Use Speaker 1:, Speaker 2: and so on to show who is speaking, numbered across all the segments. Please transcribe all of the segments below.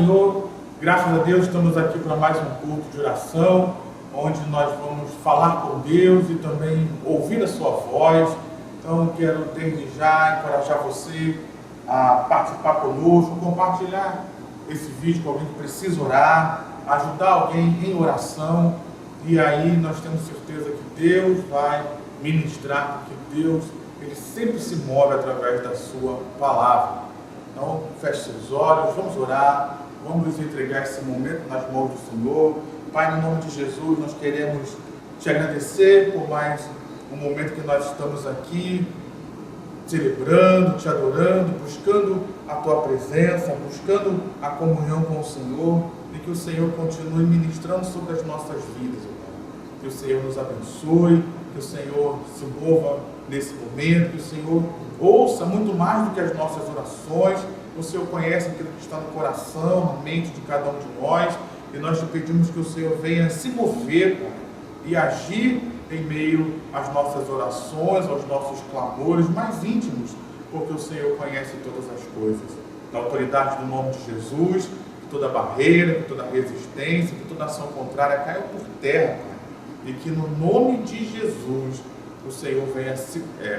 Speaker 1: Senhor, graças a Deus estamos aqui para mais um culto de oração, onde nós vamos falar com Deus e também ouvir a sua voz. Então quero desde já encorajar você a participar conosco, compartilhar esse vídeo com alguém que precisa orar, ajudar alguém em oração, e aí nós temos certeza que Deus vai ministrar, porque Deus, Ele sempre se move através da sua palavra. Então feche seus olhos, vamos orar, vamos nos entregar esse momento nas mãos do Senhor. Pai, no nome de Jesus, nós queremos te agradecer por mais um momento que nós estamos aqui, celebrando, te adorando, buscando a tua presença, buscando a comunhão com o Senhor, e que o Senhor continue ministrando sobre as nossas vidas, que o Senhor nos abençoe, que o Senhor se mova nesse momento, que o Senhor ouça muito mais do que as nossas orações. O Senhor conhece aquilo que está no coração, na mente de cada um de nós, e nós te pedimos que o Senhor venha se mover, Pai, e agir em meio às nossas orações, aos nossos clamores mais íntimos, porque o Senhor conhece todas as coisas. Na autoridade do nome de Jesus, que toda barreira, que toda resistência, que toda ação contrária caia por terra, Pai, e que no nome de Jesus o Senhor venha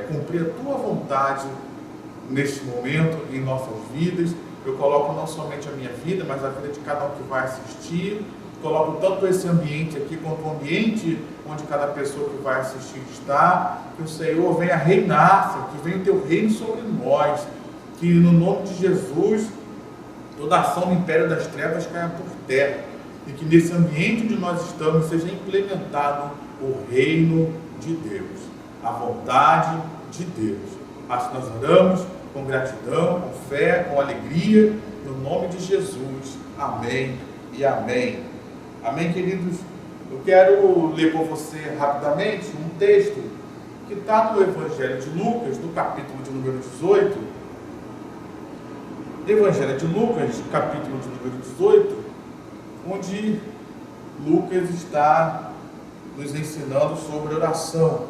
Speaker 1: cumprir a tua vontade neste momento em nossas vidas. Eu coloco não somente a minha vida, mas a vida de cada um que vai assistir. Coloco tanto esse ambiente aqui quanto o ambiente onde cada pessoa que vai assistir está. Que o Senhor venha reinar, Senhor, que venha o teu reino sobre nós, que no nome de Jesus toda ação do império das trevas caia por terra, e que nesse ambiente onde nós estamos seja implementado o reino de Deus, a vontade de Deus. Assim nós oramos com gratidão, com fé, com alegria, no nome de Jesus. Amém e amém. Amém, queridos? Eu quero ler por você rapidamente um texto que está no Evangelho de Lucas, no capítulo de número 18. Evangelho de Lucas, capítulo de número 18, onde Lucas está nos ensinando sobre oração,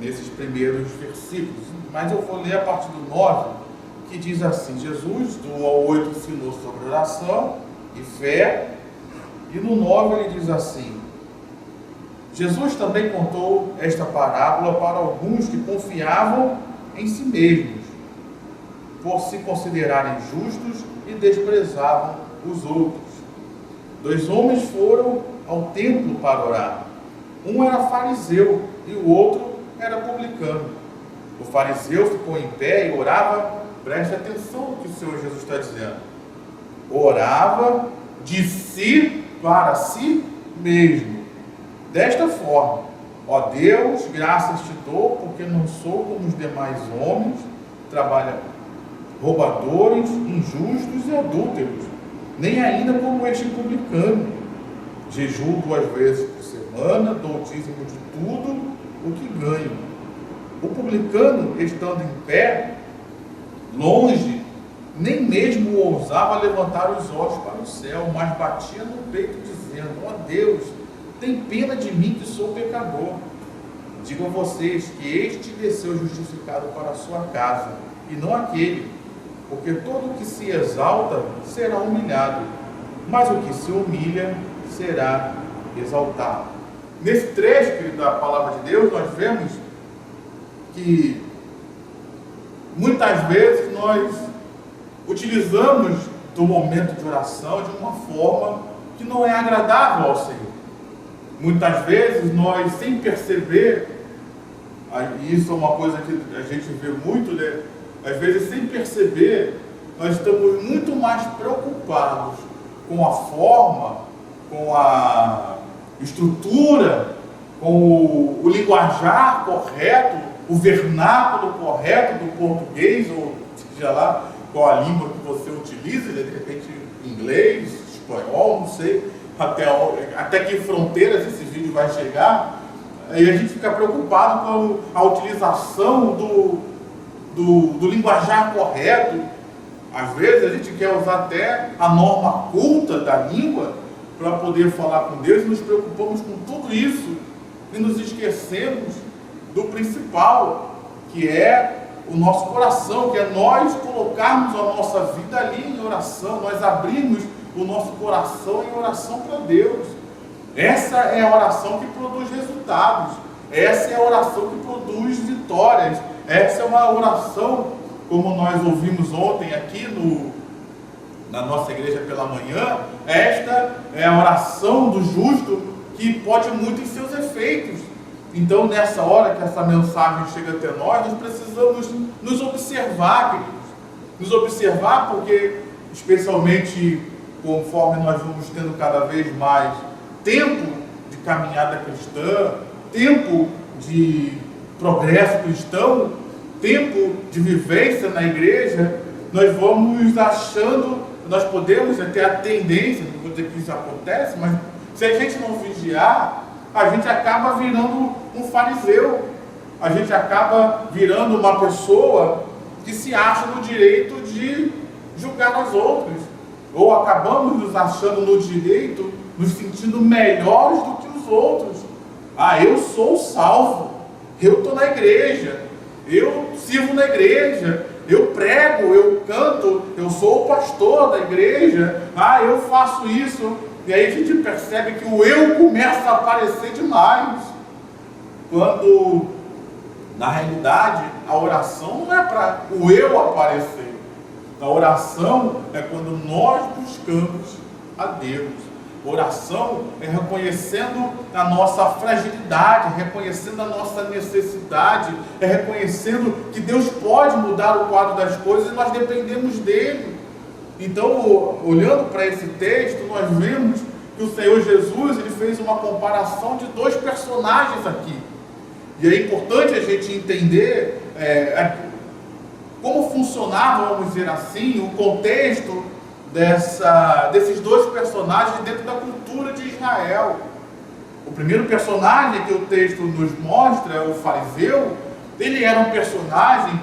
Speaker 1: nesses primeiros versículos. Mas eu vou ler a partir do 9, que diz assim: Jesus, do 1 ao 8, ensinou sobre oração e fé, e no 9 ele diz assim: Jesus também contou esta parábola para alguns que confiavam em si mesmos, por se considerarem justos, e desprezavam os outros. 2 homens foram ao templo para orar. Um era fariseu e o outro era publicano. O fariseu ficou em pé e orava. Preste atenção no que o Senhor Jesus está dizendo. Orava de si para si mesmo, desta forma: ó Deus, graças te dou, porque não sou como os demais homens, roubadores, injustos e adúlteros, nem ainda como este publicano. Jejuo 2 vezes por semana, dou dízimo de tudo o que ganho. O publicano, estando em pé, longe, nem mesmo ousava levantar os olhos para o céu, mas batia no peito, dizendo: ó Deus, tem pena de mim, que sou pecador. Digo a vocês que este desceu justificado para a sua casa, e não aquele, porque todo o que se exalta será humilhado, mas o que se humilha será exaltado. Nesse trecho, querido, da palavra de Deus, nós vemos que muitas vezes nós utilizamos do momento de oração de uma forma que não é agradável ao Senhor. Muitas vezes nós, sem perceber, e isso é uma coisa que a gente vê muito, né? Às vezes, sem perceber, nós estamos muito mais preocupados com a forma, com a estrutura, com o linguajar correto, o vernáculo correto do português, ou seja lá qual a língua que você utiliza, de repente inglês, espanhol, não sei até que fronteiras esse vídeo vai chegar, e a gente fica preocupado com a utilização do linguajar correto. Às vezes a gente quer usar até a norma culta da língua para poder falar com Deus, e nos preocupamos com tudo isso e nos esquecemos do principal, que é o nosso coração, que é nós colocarmos a nossa vida ali em oração, nós abrirmos o nosso coração em oração para Deus. Essa é a oração que produz resultados. Essa é a oração que produz vitórias. Essa é uma oração, como nós ouvimos ontem aqui na nossa igreja pela manhã, esta é a oração do justo que pode muito em seus efeitos. Então, nessa hora que essa mensagem chega até nós precisamos nos observar, queridos. Nos observar porque, especialmente conforme nós vamos tendo cada vez mais tempo de caminhada cristã, tempo de progresso cristão, tempo de vivência na igreja, nós vamos achando, nós podemos ter a tendência, não vou dizer que isso acontece, mas se a gente não vigiar, a gente acaba virando um fariseu, a gente acaba virando uma pessoa que se acha no direito de julgar os outros, ou acabamos nos achando no direito, nos sentindo melhores do que os outros. Eu sou salvo, eu estou na igreja, eu sirvo na igreja, eu prego, eu canto, eu sou o pastor da igreja, eu faço isso. E aí a gente percebe que o eu começa a aparecer demais, quando na realidade a oração não é para o eu aparecer. A oração é quando nós buscamos a Deus. Oração é reconhecendo a nossa fragilidade, reconhecendo a nossa necessidade, é reconhecendo que Deus pode mudar o quadro das coisas e nós dependemos dele. Então, olhando para esse texto, nós vemos que o Senhor Jesus ele fez uma comparação de dois personagens aqui. E é importante a gente entender como funcionava, vamos dizer assim, o contexto desses dois personagens dentro da cultura de Israel. O primeiro personagem que o texto nos mostra é o fariseu. Ele era um personagem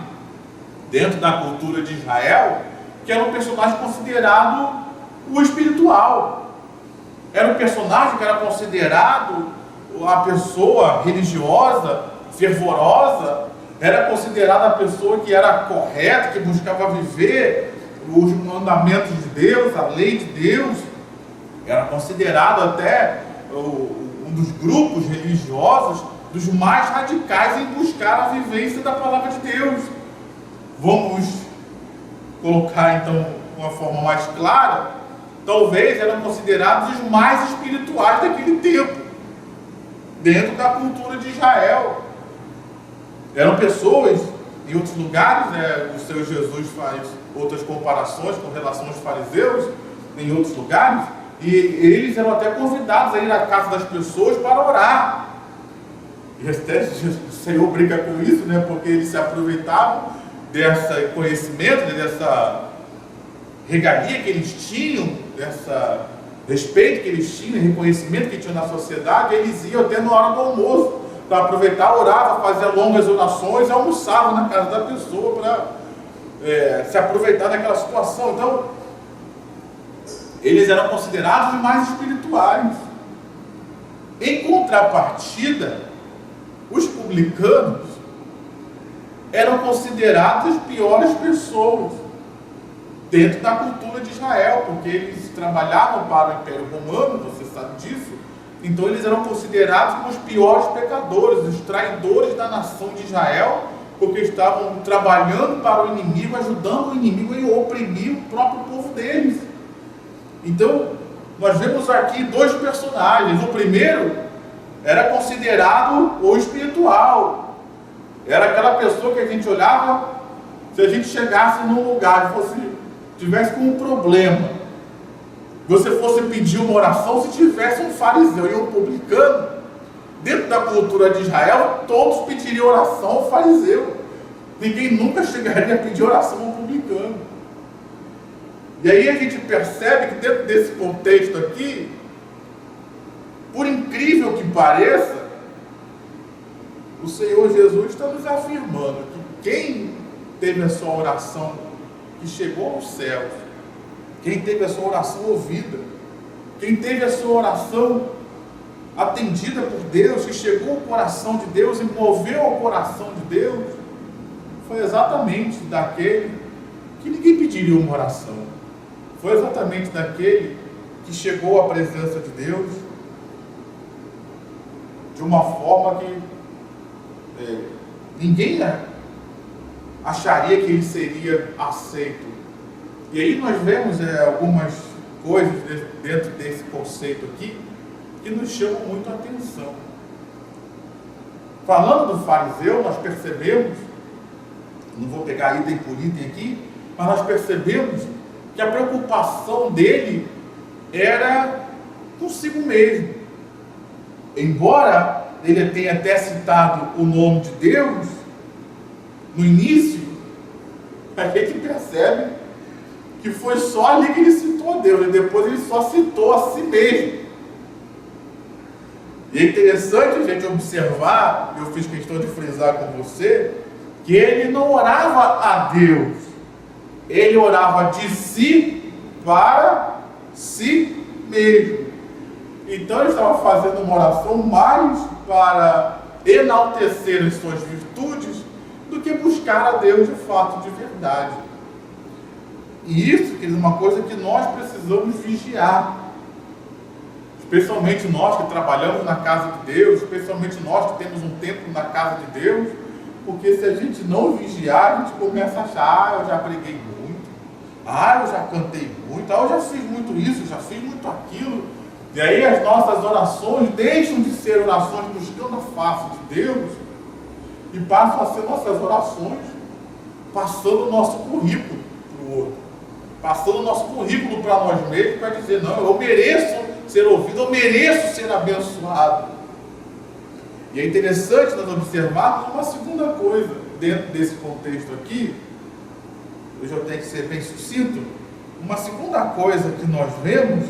Speaker 1: dentro da cultura de Israel que era um personagem considerado o espiritual. Era um personagem que era considerado a pessoa religiosa, fervorosa, era considerada a pessoa que era correta, que buscava viver os mandamentos de Deus, a lei de Deus. Era considerado até um dos grupos religiosos dos mais radicais em buscar a vivência da palavra de Deus. Vamos colocar então de uma forma mais clara, talvez eram considerados os mais espirituais daquele tempo, dentro da cultura de Israel. Eram pessoas, em outros lugares, o Senhor Jesus faz outras comparações com relação aos fariseus, em outros lugares, e eles eram até convidados a ir à casa das pessoas para orar. E até o Senhor brinca com isso, porque eles se aproveitavam desse conhecimento, dessa regalia que eles tinham, dessa respeito que eles tinham, reconhecimento que tinham na sociedade. Eles iam até na hora do almoço para aproveitar, orava, fazia longas orações, almoçava na casa da pessoa para se aproveitar daquela situação. Então, eles eram considerados os mais espirituais. Em contrapartida, os publicanos eram considerados as piores pessoas dentro da cultura de Israel, porque eles trabalhavam para o Império Romano, você sabe disso. Então eles eram considerados como os piores pecadores, os traidores da nação de Israel, porque estavam trabalhando para o inimigo, ajudando o inimigo a oprimir o próprio povo deles. Então, nós vemos aqui dois personagens. O primeiro era considerado o espiritual. Era aquela pessoa que a gente olhava, se a gente chegasse num lugar e tivesse com um problema, você fosse pedir uma oração, se tivesse um fariseu e um publicano, dentro da cultura de Israel, todos pediriam oração ao fariseu. Ninguém nunca chegaria a pedir oração ao publicano. E aí a gente percebe que dentro desse contexto aqui, por incrível que pareça, o Senhor Jesus está nos afirmando que quem teve a sua oração que chegou aos céus, quem teve a sua oração ouvida, quem teve a sua oração atendida por Deus, que chegou ao coração de Deus e moveu ao coração de Deus, foi exatamente daquele que ninguém pediria uma oração, foi exatamente daquele que chegou à presença de Deus de uma forma que ninguém acharia que ele seria aceito. E aí nós vemos algumas coisas dentro desse conceito aqui que nos chamam muito a atenção. Falando do fariseu, nós percebemos, não vou pegar item por item aqui, mas nós percebemos que a preocupação dele era consigo mesmo. Embora ele tenha até citado o nome de Deus no início, a gente percebe que foi só ali que ele citou a Deus, e depois ele só citou a si mesmo. E é interessante a gente observar, eu fiz questão de frisar com você, que ele não orava a Deus, ele orava de si para si mesmo. Então ele estava fazendo uma oração mais para enaltecer as suas virtudes do que buscar a Deus de fato, de verdade. E isso, queridos, é uma coisa que nós precisamos vigiar. Especialmente nós que trabalhamos na casa de Deus, especialmente nós que temos um tempo na casa de Deus, porque se a gente não vigiar, a gente começa a achar, eu já preguei muito, eu já cantei muito, eu já fiz muito isso, já fiz muito aquilo. E aí as nossas orações deixam de ser orações buscando a face de Deus e passam a ser nossas orações passando o nosso currículo para o outro, passando o nosso currículo para nós mesmos, para dizer, não, eu mereço ser ouvido, eu mereço ser abençoado. E é interessante nós observarmos uma segunda coisa dentro desse contexto aqui. Hoje eu tenho que ser bem sucinto. Uma segunda coisa que nós vemos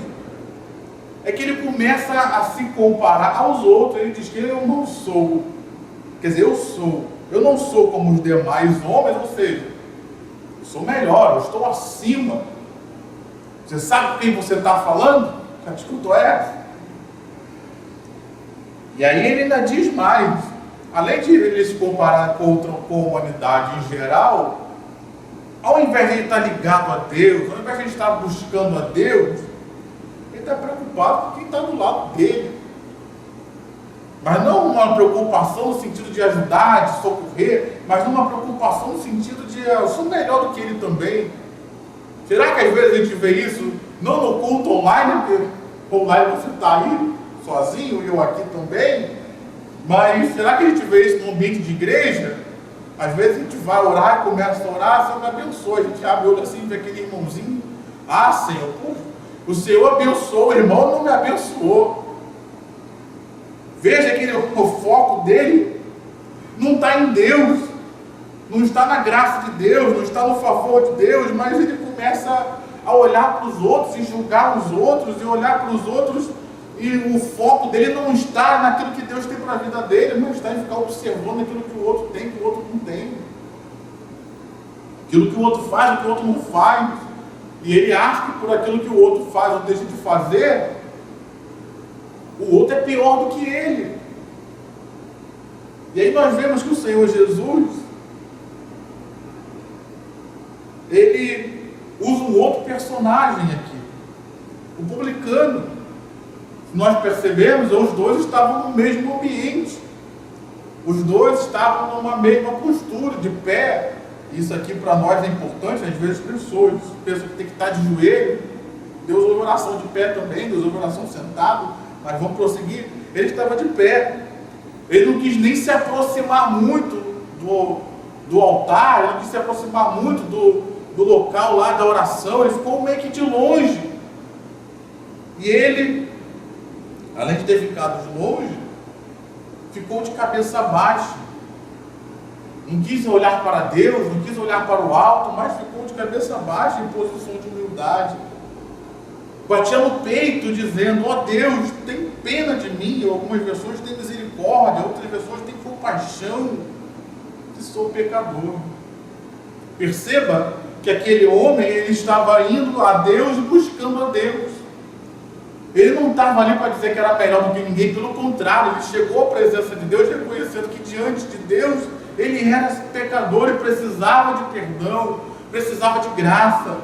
Speaker 1: é que ele começa a se comparar aos outros. Ele diz que eu não sou, quer dizer, eu não sou como os demais homens, ou seja, eu sou melhor, eu estou acima. Você sabe com quem você está falando? Já escutou essa? E aí ele ainda diz mais, além de ele se comparar com a humanidade em geral, ao invés de ele estar ligado a Deus, ao invés de ele estar buscando a Deus, ele está preocupado com quem está do lado dele. Mas não uma preocupação no sentido de ajudar, de socorrer, mas numa preocupação no sentido de eu sou melhor do que ele também. Será que às vezes a gente vê isso não no culto online, porque online você está aí sozinho e eu aqui também, mas será que a gente vê isso no ambiente de igreja? Às vezes a gente vai orar e começa a orar, Senhor me abençoa, a gente abre o olho assim e vê aquele irmãozinho, Senhor, o Senhor abençoou, o irmão não me abençoou. Veja que o foco dele não está em Deus, não está na graça de Deus, não está no favor de Deus, mas ele começa a olhar para os outros e julgar os outros e olhar para os outros, e o foco dele não está naquilo que Deus tem para a vida dele, mas está em ficar observando aquilo que o outro tem, que o outro não tem, aquilo que o outro faz, o que o outro não faz, e ele acha que por aquilo que o outro faz ou deixa de fazer, o outro é pior do que ele. E aí nós vemos que o Senhor Jesus, ele usa um outro personagem aqui, o publicano. Nós percebemos, os dois estavam no mesmo ambiente, os dois estavam numa mesma postura, de pé. Isso aqui para nós é importante. Às vezes pessoas pensam que tem que estar de joelho. Deus ouve oração de pé também, Deus ouve oração sentado, mas vamos prosseguir. Ele estava de pé, ele não quis nem se aproximar muito do altar, ele não quis se aproximar muito do local lá da oração, ele ficou meio que de longe. E ele, além de ter ficado de longe, ficou de cabeça baixa. Não quis olhar para Deus, não quis olhar para o alto, mas ficou de cabeça baixa em posição de humildade. Batia no peito dizendo, ó Deus, tem pena de mim. Ou algumas versões têm misericórdia, outras versões têm compaixão, que sou pecador. Perceba que aquele homem, ele estava indo a Deus e buscando a Deus. Ele não estava ali para dizer que era melhor do que ninguém, pelo contrário, ele chegou à presença de Deus reconhecendo que diante de Deus ele era pecador e precisava de perdão, precisava de graça.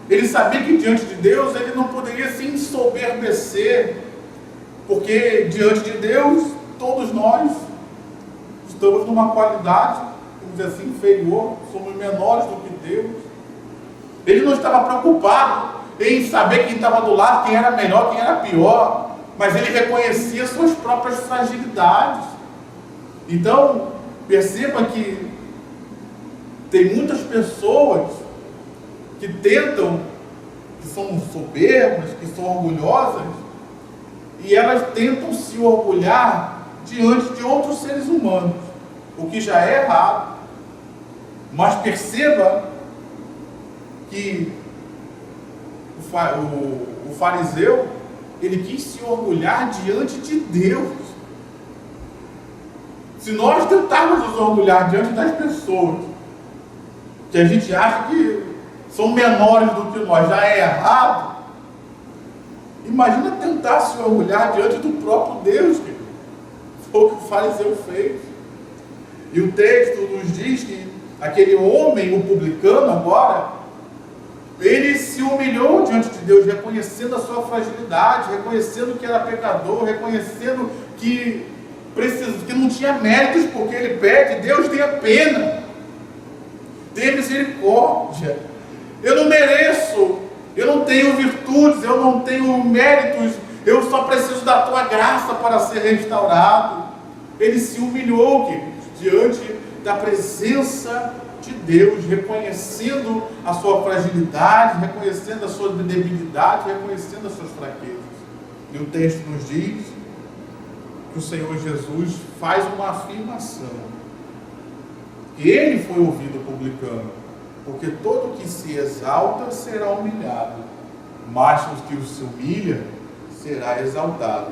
Speaker 1: Ele sabia que diante de Deus ele não poderia se ensoberbecer, porque diante de Deus todos nós estamos numa qualidade, vamos dizer assim, inferior, somos menores do que Deus. Ele não estava preocupado em saber quem estava do lado, quem era melhor, quem era pior, mas ele reconhecia suas próprias fragilidades. Então, perceba que tem muitas pessoas que tentam, que são soberbas, que são orgulhosas, e elas tentam se orgulhar diante de outros seres humanos, o que já é errado. Mas perceba que o fariseu, ele quis se orgulhar diante de Deus. Se nós tentarmos nos orgulhar diante das pessoas, que a gente acha que são menores do que nós, já é errado, imagina tentar se orgulhar diante do próprio Deus, querido. Foi o que o fariseu fez. E o texto nos diz que aquele homem, o publicano agora, ele se humilhou diante de Deus, reconhecendo a sua fragilidade, reconhecendo que era pecador, reconhecendo que não tinha méritos, porque ele pede: Deus tenha pena, tenha misericórdia. Eu não mereço, eu não tenho virtudes, eu não tenho méritos, eu só preciso da tua graça para ser restaurado. Ele se humilhou, queridos, diante da presença de Deus, reconhecendo a sua fragilidade, reconhecendo a sua debilidade, reconhecendo as suas fraquezas. E o texto nos diz que o Senhor Jesus faz uma afirmação, que ele foi ouvido publicano, porque todo que se exalta será humilhado, mas o que se humilha será exaltado.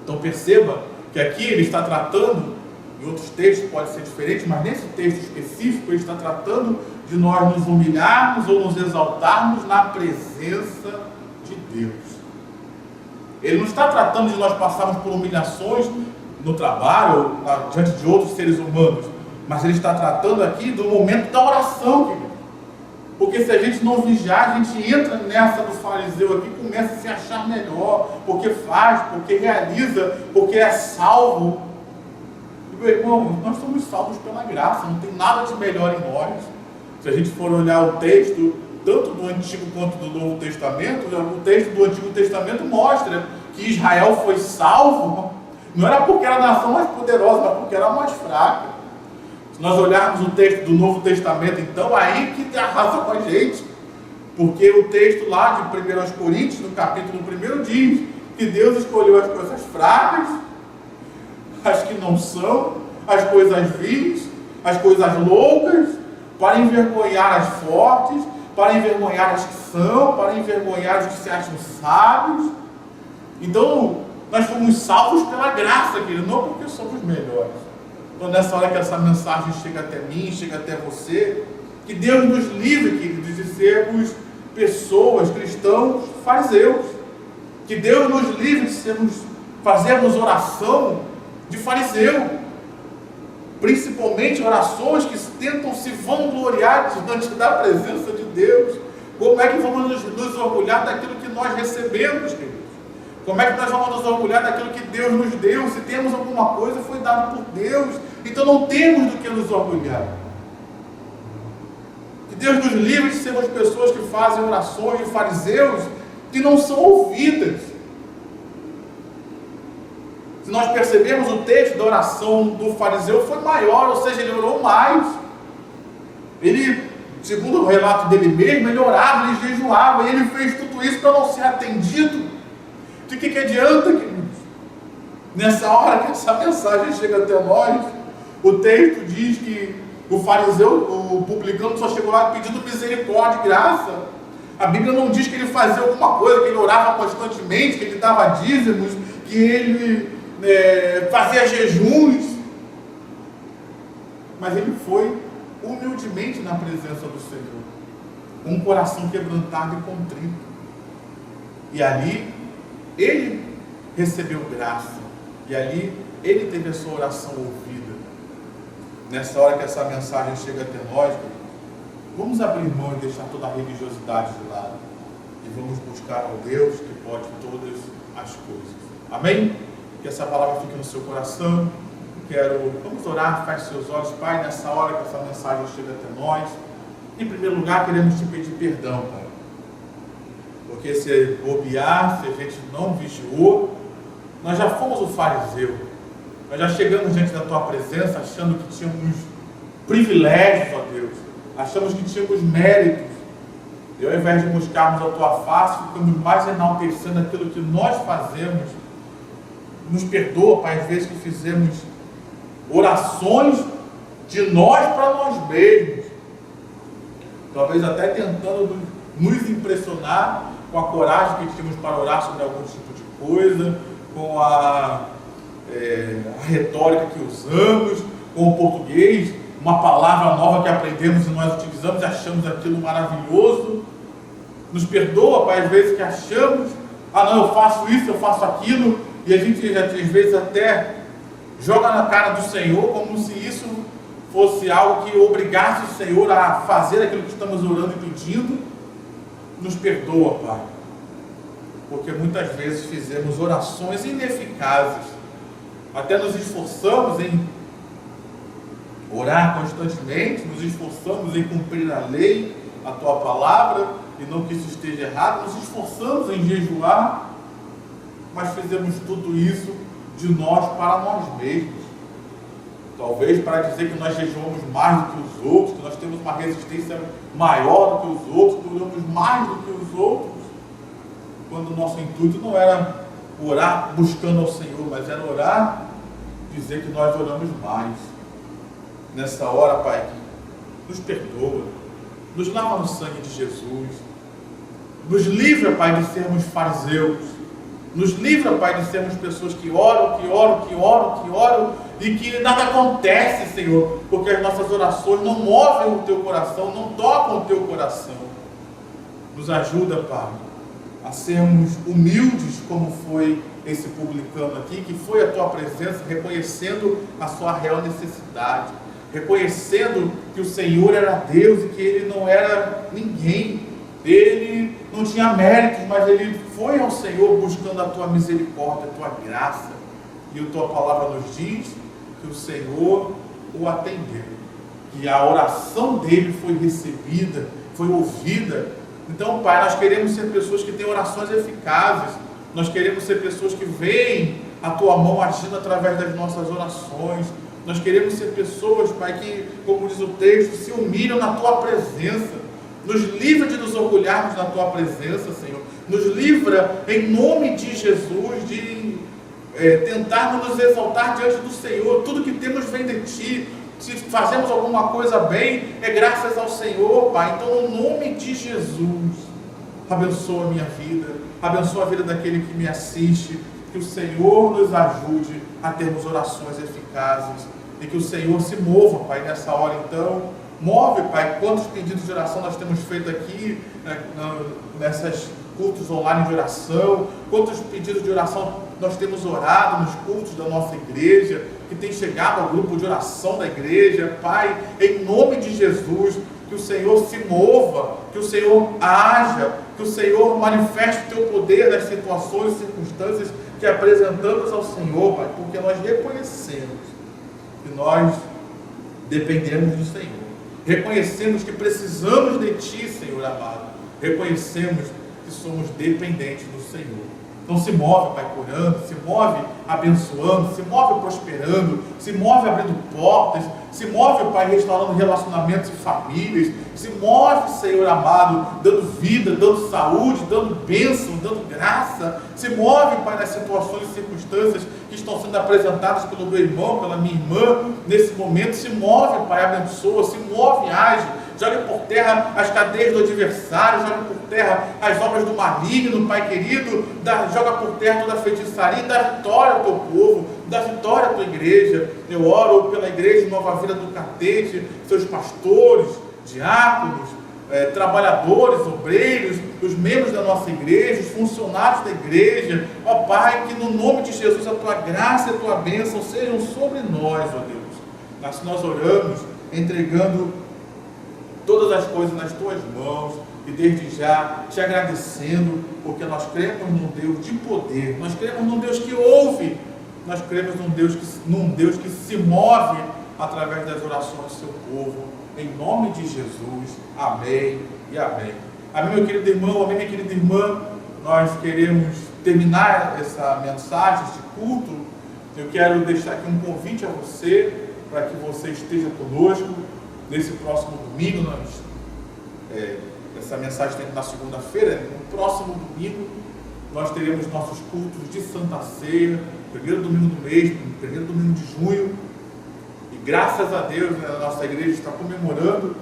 Speaker 1: Então perceba que aqui ele está tratando, em outros textos pode ser diferente, mas nesse texto específico ele está tratando de nós nos humilharmos ou nos exaltarmos na presença de Deus. Ele não está tratando de nós passarmos por humilhações no trabalho ou diante de outros seres humanos, mas ele está tratando aqui do momento da oração, querido. Porque se a gente não vigiar, a gente entra nessa do fariseu aqui, começa a se achar melhor, porque faz, porque realiza, porque é salvo. Meu irmão, nós somos salvos pela graça, não tem nada de melhor em nós. Se a gente for olhar o texto, tanto do Antigo quanto do Novo Testamento, o texto do Antigo Testamento mostra que Israel foi salvo, não era porque era a nação mais poderosa, mas porque era a mais fraca. Se nós olharmos o texto do Novo Testamento, então, aí que arrasa com a gente. Porque o texto lá de 1 Coríntios, no capítulo 1, diz que Deus escolheu as coisas fracas, as que não são, as coisas vis, as coisas loucas, para envergonhar as fortes, para envergonhar as que são, para envergonhar os que se acham sábios. Então, nós fomos salvos pela graça, querido, não porque somos melhores. Então, nessa hora que essa mensagem chega até mim, chega até você, que Deus nos livre, queridos, de sermos pessoas, cristãos, fariseus. Que Deus nos livre de fazermos oração de fariseu. Principalmente orações que tentam se vangloriar diante da presença de Deus. Como é que vamos nos orgulhar daquilo que nós recebemos, queridos? Como é que nós vamos nos orgulhar daquilo que Deus nos deu? Se temos alguma coisa, foi dado por Deus. Então não temos do que nos orgulhar. Que Deus nos livre de sermos pessoas que fazem orações de fariseus que não são ouvidas. Se nós percebermos, o texto da oração do fariseu foi maior, ou seja, ele orou mais. Ele, segundo o relato dele mesmo, ele orava, ele jejuava, e ele fez tudo isso para não ser atendido. De que adianta, queridos? Nessa hora que essa mensagem chega até nós, o texto diz que o fariseu, o publicano, só chegou lá pedindo misericórdia e graça. A Bíblia não diz que ele fazia alguma coisa, que ele orava constantemente, que ele dava dízimos, que ele fazia jejuns. Mas ele foi humildemente na presença do Senhor, com um coração quebrantado e contrito. E ali ele recebeu graça, e ali ele teve a sua oração ouvida. Nessa hora que essa mensagem chega até nós, Vamos abrir mão e deixar toda a religiosidade de lado. E vamos buscar ao Deus que pode todas as coisas. Amém? Que essa palavra fique no seu coração. Vamos orar, feche seus olhos, Pai, nessa hora que essa mensagem chega até nós. Em primeiro lugar, queremos te pedir perdão, Pai. Porque se bobear, se a gente não vigiou, nós já fomos o fariseu. Nós já chegamos diante da Tua presença achando que tínhamos privilégios, ó Deus. Achamos que tínhamos méritos. E ao invés de buscarmos a Tua face, ficamos mais enaltecendo aquilo que nós fazemos. Nos perdoa, Pai, às vezes que fizemos orações de nós para nós mesmos. Talvez até tentando nos impressionar com a coragem que tínhamos para orar sobre algum tipo de coisa, com a retórica que usamos, com o português, uma palavra nova que aprendemos e nós utilizamos e achamos aquilo maravilhoso. Nos perdoa, Pai, às vezes que achamos, não, eu faço isso, eu faço aquilo, e a gente às vezes até joga na cara do Senhor como se isso fosse algo que obrigasse o Senhor a fazer aquilo que estamos orando e pedindo. Nos perdoa, Pai, porque muitas vezes fizemos orações ineficazes, até nos esforçamos em orar constantemente, nos esforçamos em cumprir a lei, a Tua palavra, e não que isso esteja errado, nos esforçamos em jejuar, mas fizemos tudo isso de nós para nós mesmos. Talvez para dizer que nós jejuamos mais do que os outros, que nós temos uma resistência maior do que os outros, que oramos mais do que os outros, quando o nosso intuito não era orar buscando ao Senhor, mas era orar, dizer que nós oramos mais. Nessa hora, Pai, nos perdoa, nos lava no sangue de Jesus, nos livra, Pai, de sermos fariseus, nos livra, Pai, de sermos pessoas que oram, e que nada acontece, Senhor, porque as nossas orações não movem o Teu coração, não tocam o Teu coração. Nos ajuda, Pai, a sermos humildes como foi esse publicano aqui, que foi a Tua presença, reconhecendo a sua real necessidade, reconhecendo que o Senhor era Deus e que Ele não era ninguém. Ele não tinha méritos, mas ele foi ao Senhor buscando a Tua misericórdia, a Tua graça. E a Tua palavra nos diz que o Senhor o atendeu, que a oração dele foi recebida, foi ouvida. Então, Pai, nós queremos ser pessoas que têm orações eficazes. Nós queremos ser pessoas que veem a Tua mão agindo através das nossas orações. Nós queremos ser pessoas, Pai, que, como diz o texto, se humilham na Tua presença. Nos livra de nos orgulharmos na Tua presença, Senhor. Nos livra, em nome de Jesus, de tentarmos nos exaltar diante do Senhor. Tudo que temos vem de Ti. Se fazemos alguma coisa bem, é graças ao Senhor, Pai. Então, no nome de Jesus, abençoa a minha vida, abençoa a vida daquele que me assiste. Que o Senhor nos ajude a termos orações eficazes. E que o Senhor se mova, Pai, nessa hora, então. Move, Pai, quantos pedidos de oração nós temos feito aqui, nessas cultos online de oração, quantos pedidos de oração nós temos orado nos cultos da nossa igreja, que tem chegado ao grupo de oração da igreja. Pai, em nome de Jesus, que o Senhor se mova, que o Senhor haja, que o Senhor manifeste o Teu poder nas situações e circunstâncias que apresentamos ao Senhor, Pai, porque nós reconhecemos que nós dependemos do Senhor. Reconhecemos que precisamos de Ti, Senhor amado. Reconhecemos que somos dependentes do Senhor. Então se move, Pai, curando, se move abençoando, se move prosperando, se move abrindo portas, se move, Pai, restaurando relacionamentos e famílias, se move, Senhor amado, dando vida, dando saúde, dando bênção, dando graça, se move, Pai, nas situações e circunstâncias que estão sendo apresentadas pelo meu irmão, pela minha irmã, nesse momento. Se move, Pai, abençoa, se move, age, joga por terra as cadeias do adversário, joga por terra as obras do maligno, Pai querido, joga por terra toda a feitiçaria, dá vitória ao Teu povo, dá vitória à Tua igreja. Eu oro pela igreja Nova Vida do Catete, seus pastores, diáconos, trabalhadores, obreiros, os membros da nossa igreja, os funcionários da igreja. Ó Pai, que no nome de Jesus a Tua graça e a Tua bênção sejam sobre nós, ó Deus. Assim nós oramos, entregando todas as coisas nas tuas mãos e desde já te agradecendo, porque nós cremos num Deus de poder, nós cremos num Deus que ouve, nós cremos num Deus que se move através das orações do seu povo, em nome de Jesus, amém e amém. Amém, meu querido irmão, amém, minha querida irmã. Nós queremos terminar essa mensagem, este culto. Eu quero deixar aqui um convite a você, para que você esteja conosco nesse próximo domingo. Essa mensagem tem na segunda-feira. No próximo domingo nós teremos nossos cultos de Santa Ceia, primeiro domingo do mês, primeiro domingo de junho. E graças a Deus, a nossa igreja está comemorando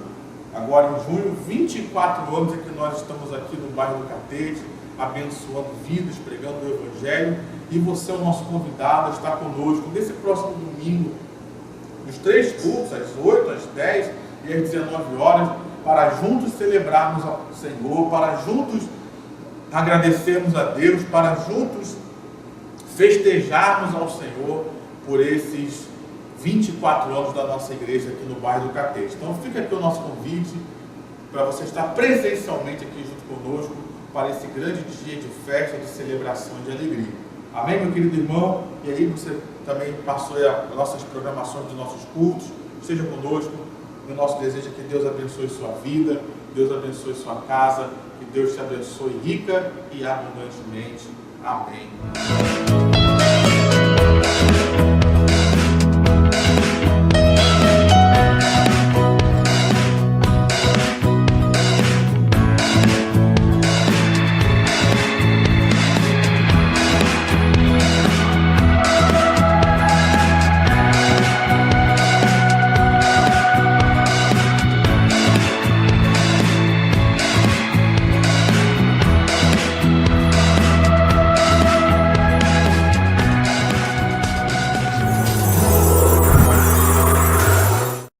Speaker 1: agora em junho 24 anos que nós estamos aqui no bairro do Catete, abençoando vidas, pregando o Evangelho. E você é o nosso convidado a estar conosco nesse próximo domingo, nos 3 cultos, às 8, às 10 e às 19 horas, para juntos celebrarmos ao Senhor, para juntos agradecermos a Deus, para juntos festejarmos ao Senhor por esses 24 anos da nossa igreja aqui no bairro do Catete. Então fica aqui o nosso convite para você estar presencialmente aqui junto conosco para esse grande dia de festa, de celebração, de alegria. Amém, meu querido irmão? E aí você também passou as nossas programações dos nossos cultos. Esteja conosco. O nosso desejo é que Deus abençoe sua vida, Deus abençoe sua casa, que Deus te abençoe rica e abundantemente. Amém.